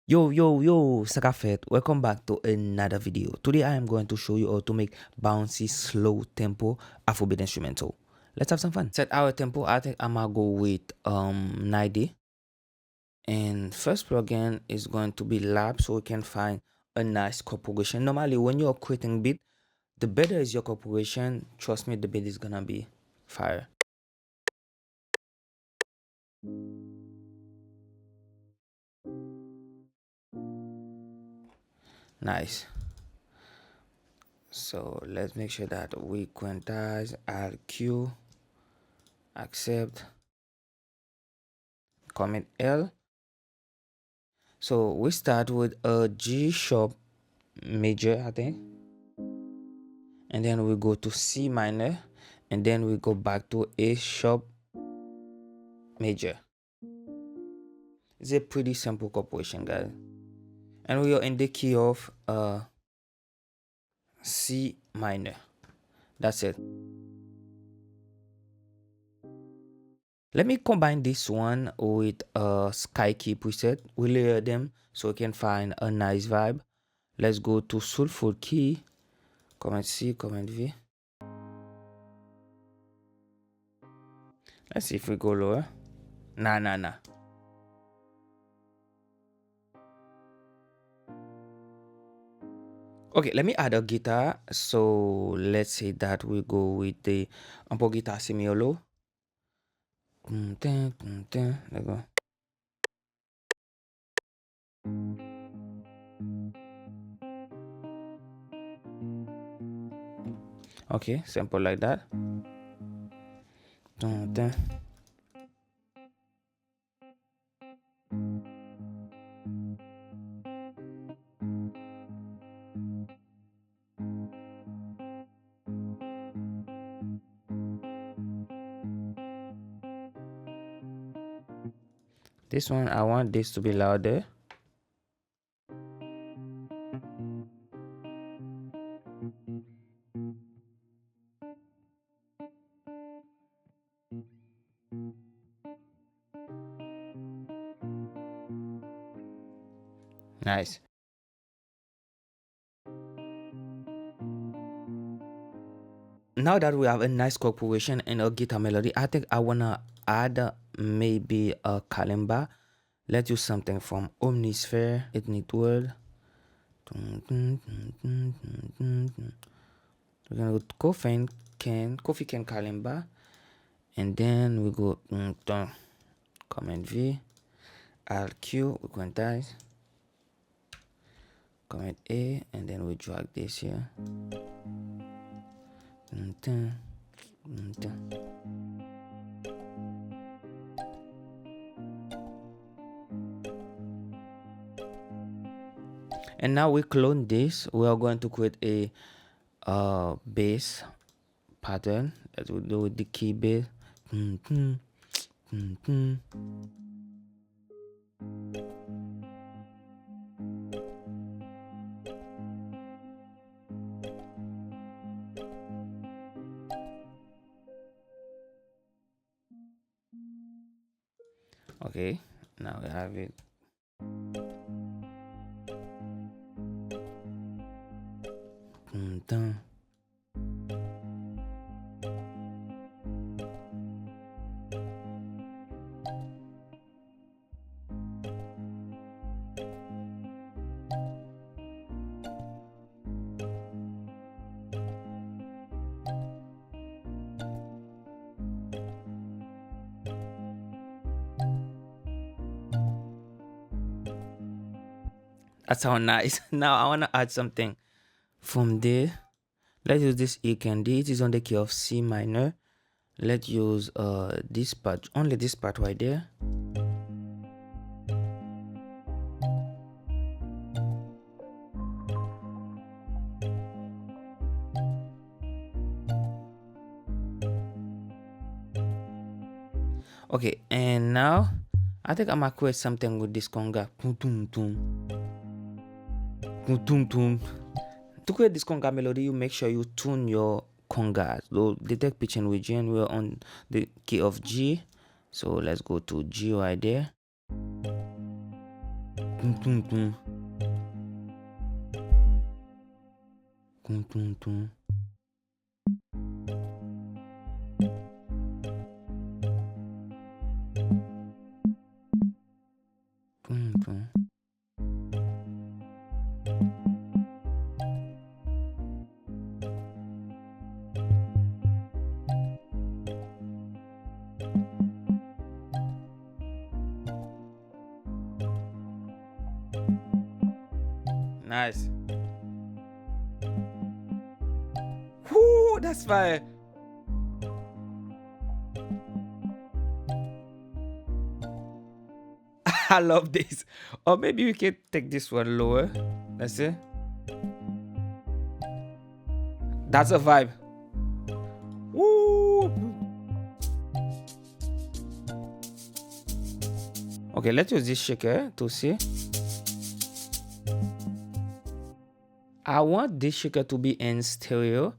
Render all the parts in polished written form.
Yo, Sakafet, welcome back to another video. Today I am going to show you how to make bouncy, slow tempo Afrobeat instrumental. Let's have some fun. Set our tempo. I think I'm gonna go with 90. And first plugin is going to be lab, so we can find a nice chord progression. Normally when you're creating beat, the better is your chord progression. Trust me, the beat is gonna be fire. Nice. So let's make sure that we quantize RQ, accept, comment L. So we start with a G sharp major, I think, and then we go to C minor, and then we go back to A sharp major. It's a pretty simple composition, guys, and we are in the key of C minor. That's it. Let me combine this one with a sky key preset. We layer them so we can find a nice vibe. Let's go to soulful key, Command C, Command V. Let's see if we go lower. Nah. Okay, let me add a guitar. So let's say that we go with the ampo guitar semi-low. There we go. Okay, simple like that. This one, I want this to be louder. Nice. Now that we have a nice chord progression and a guitar melody, I think I wanna add maybe a kalimba. Let's use something from Omnisphere, Ethnic World. We're gonna go to Kofi can kalimba, and then we go Command V, RQ, we quantize, Command A, and then we drag this here. And now we clone this. We are going to create a bass pattern that we do with the key bass. Okay, now we have it. That sounds nice. Now I want to add something from there. Let's use this E candy. It is on the key of C minor. Let's use this part, only this part right there. Okay, and now I think I'm gonna create something with this conga. To create this conga melody, you make sure you tune your conga. So detect pitch and region, we're on the key of G. So let's go to G right there. Tum, tum, tum. Tum, tum, tum. Tum, tum. Nice. Whoo, that's fire. I love this. Or maybe we can take this one lower. Let's see. That's a vibe. Woo. Okay, let's use this shaker to see. I want this shaker to be in stereo.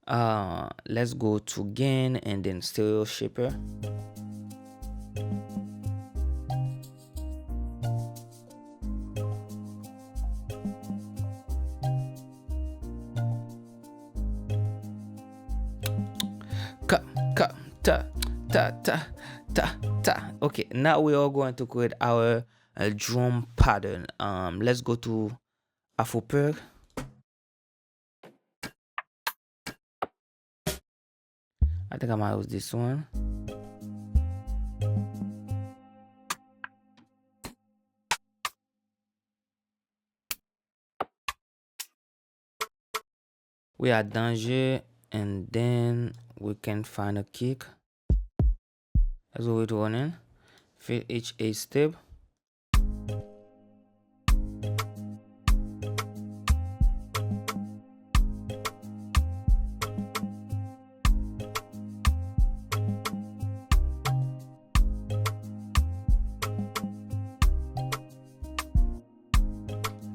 Let's go to gain and then stereo shaper. Ta. Okay, now we are going to create our drum pattern. Let's go to Afro. I think I might use this one. We are danger, and then we can find a kick. Let's go with running. Fill each A step.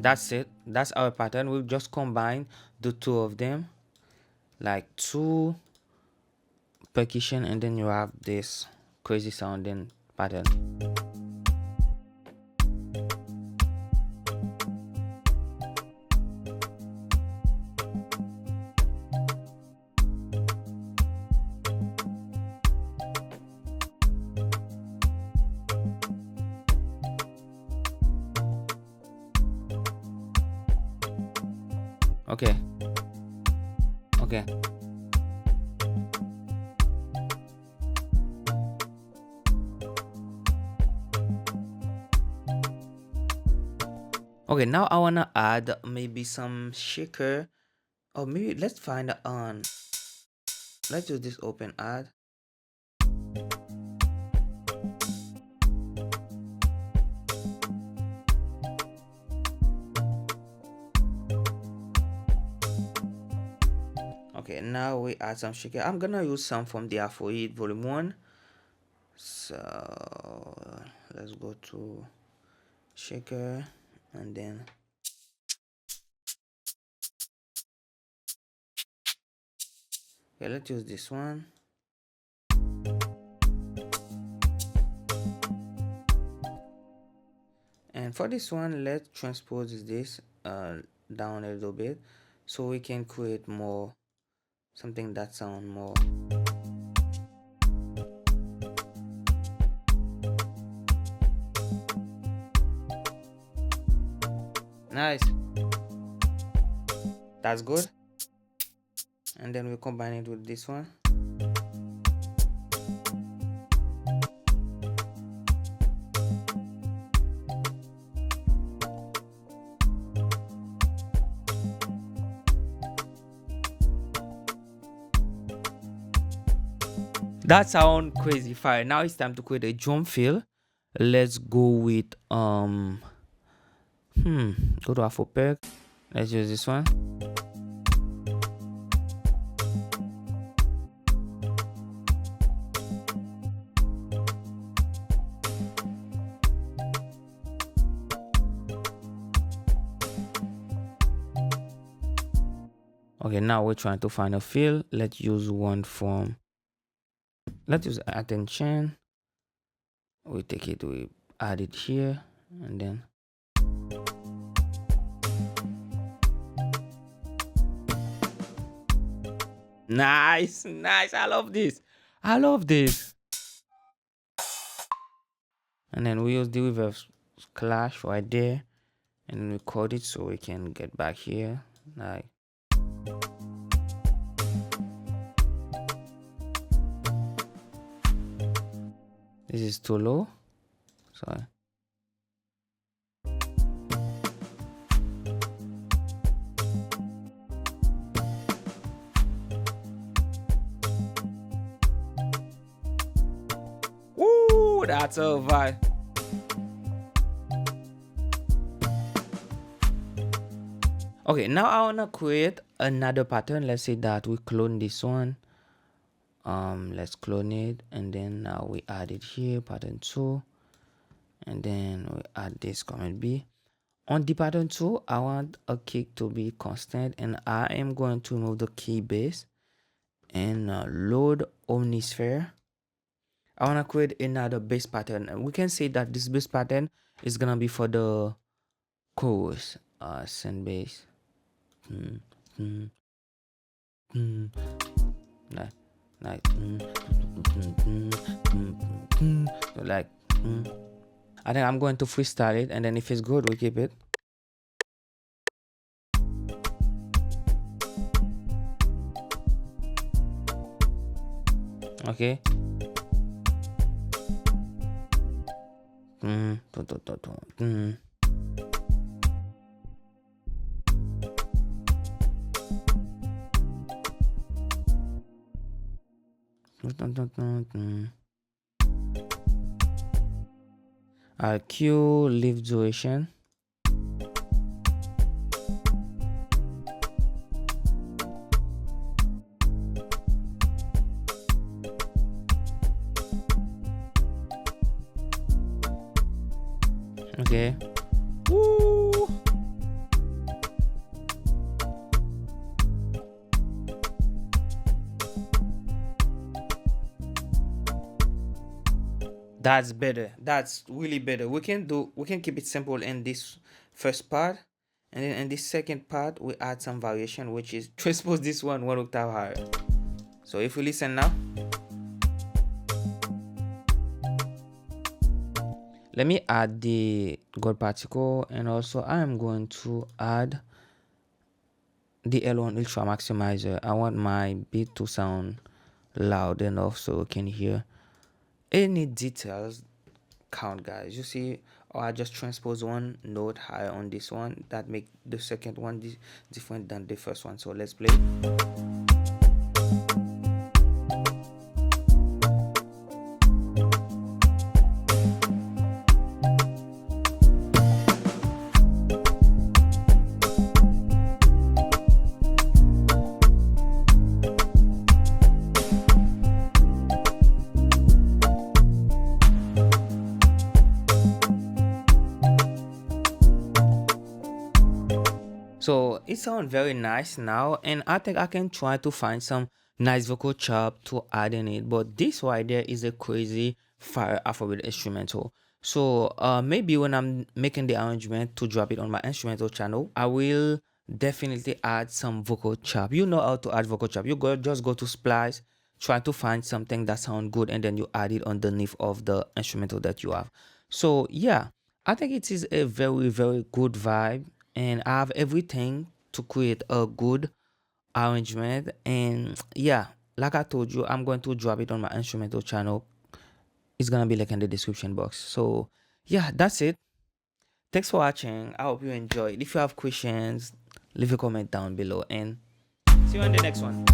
That's it. That's our pattern. We'll just combine the two of them, like two percussion, and then you have this crazy sounding pattern. Okay. Okay, now I wanna add maybe some shaker, or maybe let's find on. Let's do this open add. Okay, now we add some shaker. I'm gonna use some from the Afrobeat volume 1. So let's go to shaker and then okay, let's use this one. And for this one, let's transpose this down a little bit so we can create more something that sounds more. Nice. That's good. And then we combine it with this one. That sounds crazy fire. Now it's time to create a drum fill. Let's go with go to Afro. Let's use this one. Okay, now we're trying to find a fill. Let's use one from, let's use attention. We take it, we add it here, and then Nice, nice. I love this. I love this. And then we use the reverse clash right there, and then record it so we can get back here. Like, this is too low. Sorry. Woo, that's a vibe. Okay, now I wanna create another pattern. Let's say that we clone this one. Let's clone it, and then now we add it here, pattern 2, and then we add this comment B. On the pattern 2, I want a kick to be constant, and I am going to remove the key base and load omnisphere. I want to create another bass pattern, and we can say that this bass pattern is gonna be for the chorus. Send bass. Like so like I think I'm going to freestyle it, and then if it's good, we keep it. Okay. Q leave duration. Okay. Woo. That's better. That's really better. We can keep it simple in this first part, and then in this second part we add some variation, which is transpose this one octave higher. So if we listen now, let me add the gold particle, and also I am going to add the L1 Ultra Maximizer. I want my beat to sound loud enough so you can hear any details count, guys. You see, I just transpose one note higher on this one. That make the second one different than the first one. So let's play. So it sounds very nice now, and I think I can try to find some nice vocal chop to add in it. But this right there is a crazy fire Afrobeat instrumental. So maybe when I'm making the arrangement to drop it on my instrumental channel, I will definitely add some vocal chop. You know how to add vocal chop. You just go to Splice, try to find something that sounds good, and then you add it underneath of the instrumental that you have. So yeah, I think it is a very, very good vibe, and I have everything to create a good arrangement. And yeah, like I told you, I'm going to drop it on my instrumental channel. It's gonna be like in the description box. So yeah, that's it. Thanks for watching. I hope you enjoyed. If you have questions, leave a comment down below, and see you on the next one.